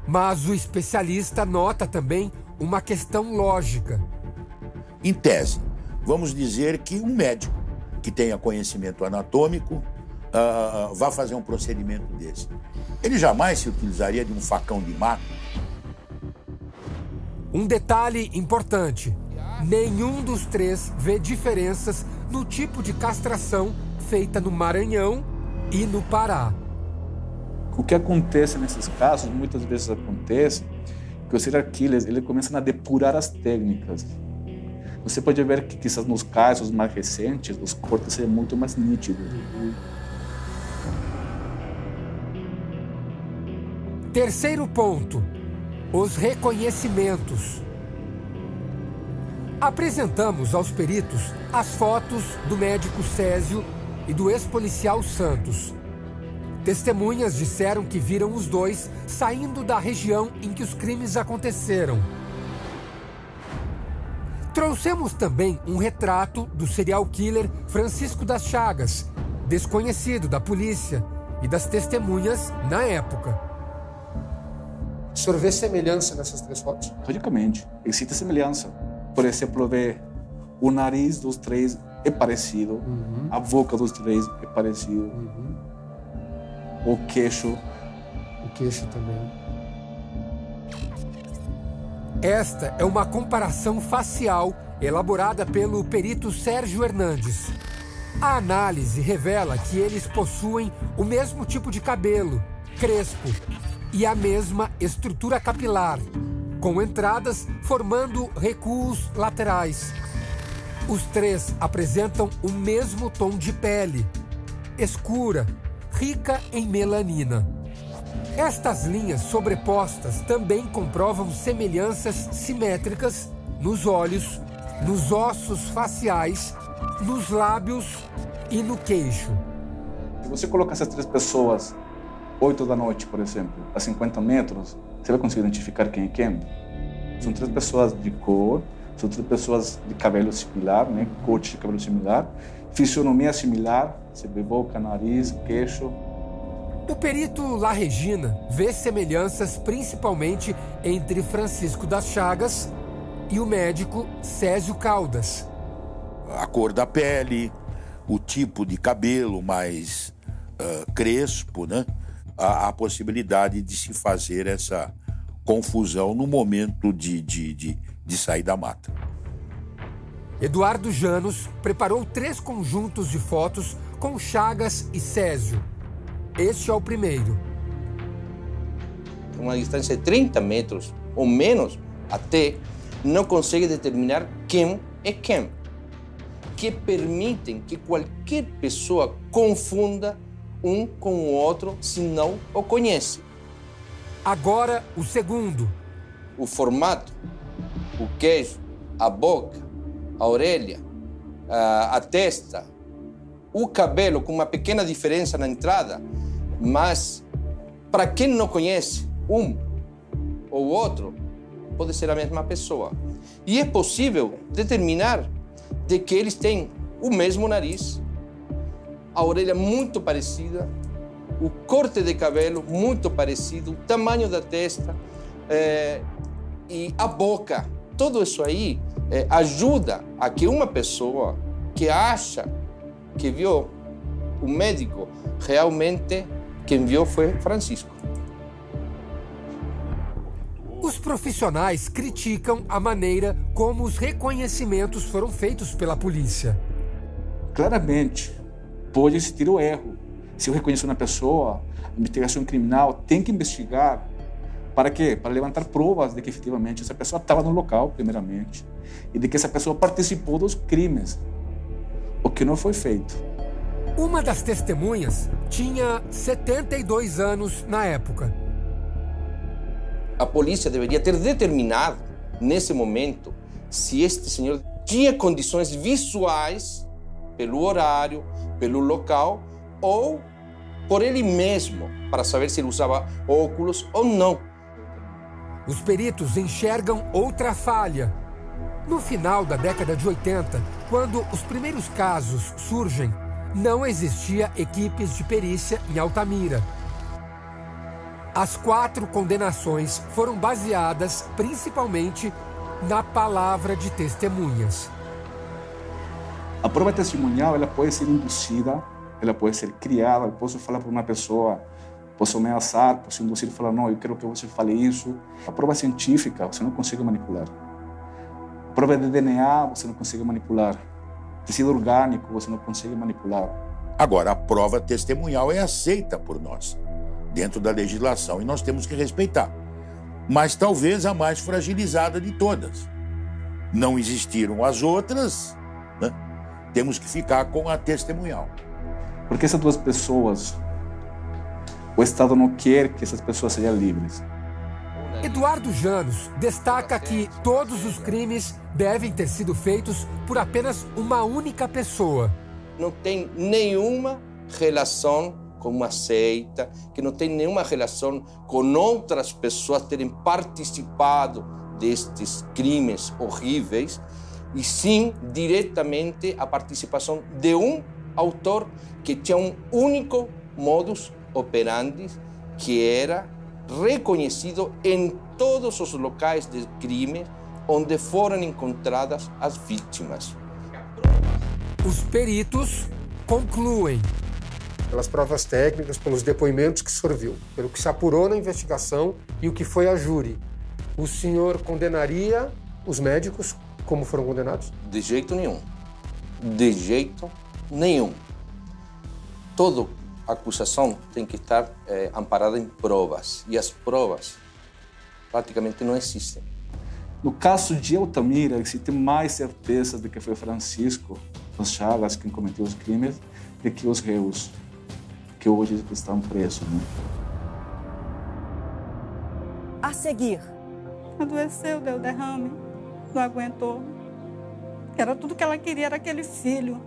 Mas o especialista nota também uma questão lógica. Em tese, vamos dizer que um médico que tenha conhecimento anatômico vá fazer um procedimento desse. Ele jamais se utilizaria de um facão de mata. Um detalhe importante: nenhum dos três vê diferenças no tipo de castração feita no Maranhão e no Pará. O que acontece nesses casos, muitas vezes acontece, que os serial killers eles começam a depurar as técnicas. Você pode ver que quizás nos casos mais recentes, os cortes são muito mais nítidos. Terceiro ponto: os reconhecimentos. Apresentamos aos peritos as fotos do médico Césio e do ex-policial Santos. Testemunhas disseram que viram os dois saindo da região em que os crimes aconteceram. Trouxemos também um retrato do serial killer Francisco das Chagas, desconhecido da polícia e das testemunhas na época. O senhor vê semelhança nessas três fotos? Logicamente, existe semelhança. Por exemplo, ver o nariz dos três é parecido, a boca dos três é parecido, o queixo. O queixo também. Esta é uma comparação facial elaborada pelo perito Sérgio Hernandes. A análise revela que eles possuem o mesmo tipo de cabelo, crespo, e a mesma estrutura capilar, com entradas formando recuos laterais. Os três apresentam o mesmo tom de pele, escura, rica em melanina. Estas linhas sobrepostas também comprovam semelhanças simétricas nos olhos, nos ossos faciais, nos lábios e no queixo. Se você colocar essas três pessoas 8 da noite, por exemplo, a 50 metros, você vai conseguir identificar quem é quem? São três pessoas de cor, são três pessoas de cabelo similar, né? Corte de cabelo similar, fisionomia similar, você vê boca, nariz, queixo. O perito Larregina vê semelhanças principalmente entre Francisco das Chagas e o médico Césio Caldas. A cor da pele, o tipo de cabelo mais crespo, né? A possibilidade de se fazer essa confusão no momento de sair da mata. Eduardo Janos preparou 3 conjuntos de fotos com Chagas e Césio. Este é o primeiro. Uma distância de 30 metros ou menos até, não consegue determinar quem é quem, que permitem que qualquer pessoa confunda um com o outro se não o conhece. Agora, o segundo. O formato, o queijo, a boca, a orelha, a testa, o cabelo com uma pequena diferença na entrada, mas para quem não conhece um ou outro, pode ser a mesma pessoa. E é possível determinar de que eles têm o mesmo nariz, a orelha muito parecida, o corte de cabelo muito parecido, o tamanho da testa e a boca. Tudo isso aí ajuda a que uma pessoa que acha que viu o médico, realmente quem viu foi Francisco. Os profissionais criticam a maneira como os reconhecimentos foram feitos pela polícia. Claramente, pode existir o erro. Se eu reconheço uma pessoa, a investigação criminal tem que investigar. Para quê? Para levantar provas de que efetivamente essa pessoa estava no local, primeiramente, e de que essa pessoa participou dos crimes, o que não foi feito. Uma das testemunhas tinha 72 anos na época. A polícia deveria ter determinado, nesse momento, se este senhor tinha condições visuais, pelo horário, pelo local, ou por ele mesmo, para saber se ele usava óculos ou não. Os peritos enxergam outra falha. No final da década de 80, quando os primeiros casos surgem, não existia equipes de perícia em Altamira. As 4 condenações foram baseadas principalmente na palavra de testemunhas. A prova testemunhal ela pode ser induzida, ela pode ser criada. Eu posso falar para uma pessoa, posso ameaçar, posso induzir e falar, não, eu quero que você fale isso. A prova científica você não consegue manipular. A prova de DNA você não consegue manipular. Tecido orgânico você não consegue manipular. Agora, a prova testemunhal é aceita por nós, dentro da legislação, e nós temos que respeitar. Mas talvez a mais fragilizada de todas. Não existiram as outras, né? Temos que ficar com a testemunhal. Porque essas 2 pessoas, o Estado não quer que essas pessoas sejam livres. Eduardo Janos destaca que todos os crimes devem ter sido feitos por apenas uma única pessoa. Não tem nenhuma relação com uma seita, que não tem nenhuma relação com outras pessoas terem participado destes crimes horríveis, e sim diretamente a participação de um autor que tinha um único modus operandi, que era reconhecido em todos os locais de crime onde foram encontradas as vítimas. Os peritos concluem. Pelas provas técnicas, pelos depoimentos que o senhor viu, pelo que se apurou na investigação e o que foi a júri, o senhor condenaria os médicos como foram condenados? De jeito nenhum. De jeito nenhum. Toda acusação tem que estar amparada em provas. E as provas praticamente não existem. No caso de Altamira, existe mais certeza de que foi Francisco dos Chagas quem cometeu os crimes do que os réus, que hoje estão presos, né? A seguir. Adoeceu, deu derrame, não aguentou. Era tudo que ela queria, era aquele filho.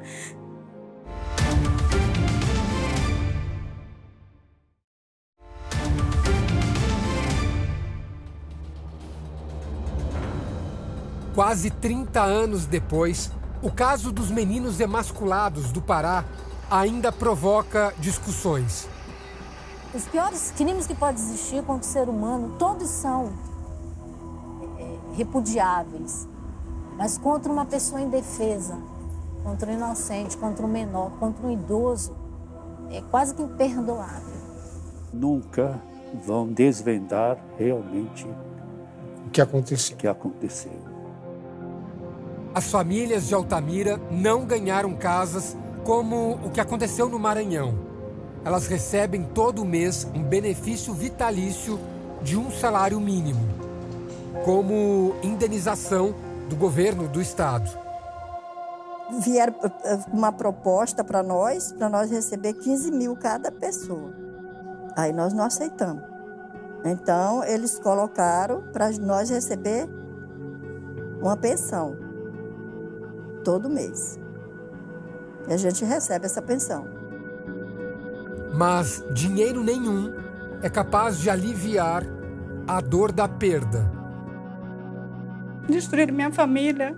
Quase 30 anos depois, o caso dos meninos emasculados do Pará ainda provoca discussões. Os piores crimes que podem existir contra o ser humano, todos são repudiáveis. Mas contra uma pessoa indefesa, contra um inocente, contra um menor, contra um idoso, é quase que imperdoável. Nunca vão desvendar realmente o que aconteceu. O que aconteceu. As famílias de Altamira não ganharam casas como o que aconteceu no Maranhão. Elas recebem todo mês um benefício vitalício de um salário mínimo, como indenização do governo do estado. Vieram uma proposta para nós receber 15 mil cada pessoa. Aí nós não aceitamos. Então, eles colocaram para nós receber uma pensão todo mês. E a gente recebe essa pensão. Mas dinheiro nenhum é capaz de aliviar a dor da perda. Destruir minha família.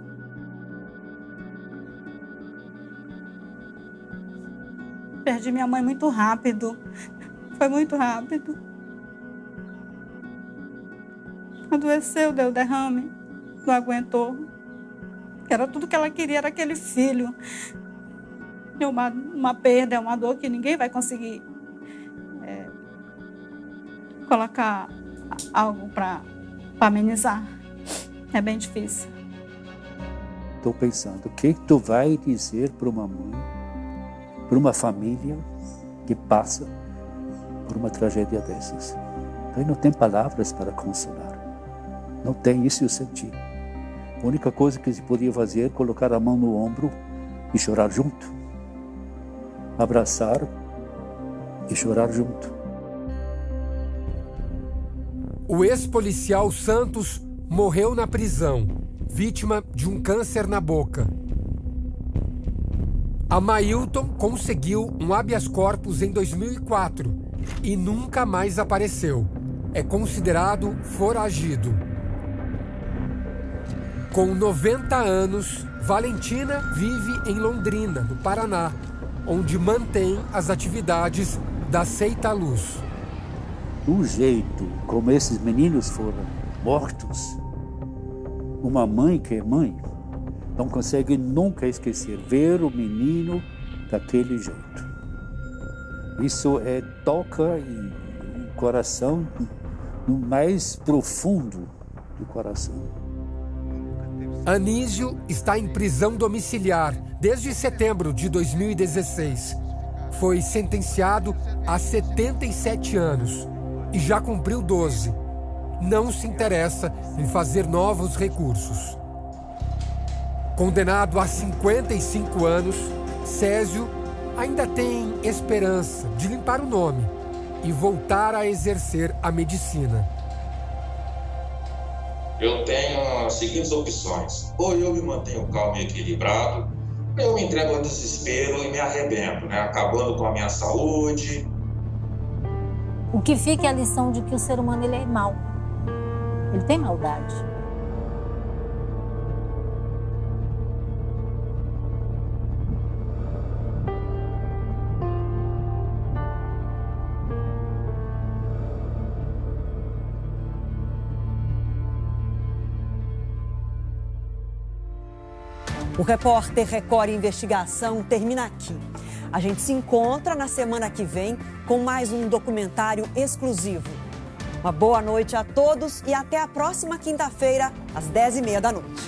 Perdi minha mãe muito rápido. Foi muito rápido. Adoeceu, deu derrame. Não aguentou. Era tudo que ela queria, era aquele filho. É uma perda, é uma dor que ninguém vai conseguir colocar algo para amenizar. É bem difícil. Estou pensando, o que tu vai dizer para uma mãe, para uma família que passa por uma tragédia dessas? Então, não tem palavras para consolar. Não tem, isso eu senti. A única coisa que se podia fazer é colocar a mão no ombro e chorar junto. Abraçar e chorar junto. O ex-policial Santos morreu na prisão, vítima de um câncer na boca. Amailton conseguiu um habeas corpus em 2004 e nunca mais apareceu. É considerado foragido. Com 90 anos, Valentina vive em Londrina, no Paraná, onde mantém as atividades da Seita Luz. Do jeito como esses meninos foram mortos, uma mãe que é mãe não consegue nunca esquecer ver o menino daquele jeito. Isso toca o coração no mais profundo do coração. Anísio está em prisão domiciliar desde setembro de 2016. Foi sentenciado a 77 anos e já cumpriu 12. Não se interessa em fazer novos recursos. Condenado a 55 anos, Césio ainda tem esperança de limpar o nome e voltar a exercer a medicina. Eu tenho as seguintes opções. Ou eu me mantenho calmo e equilibrado, ou eu me entrego ao desespero e me arrebento, acabando com a minha saúde. O que fica é a lição de que o ser humano ele é mau. Ele tem maldade. O Repórter Record Investigação termina aqui. A gente se encontra na semana que vem com mais um documentário exclusivo. Uma boa noite a todos e até a próxima quinta-feira, às 10h30 da noite.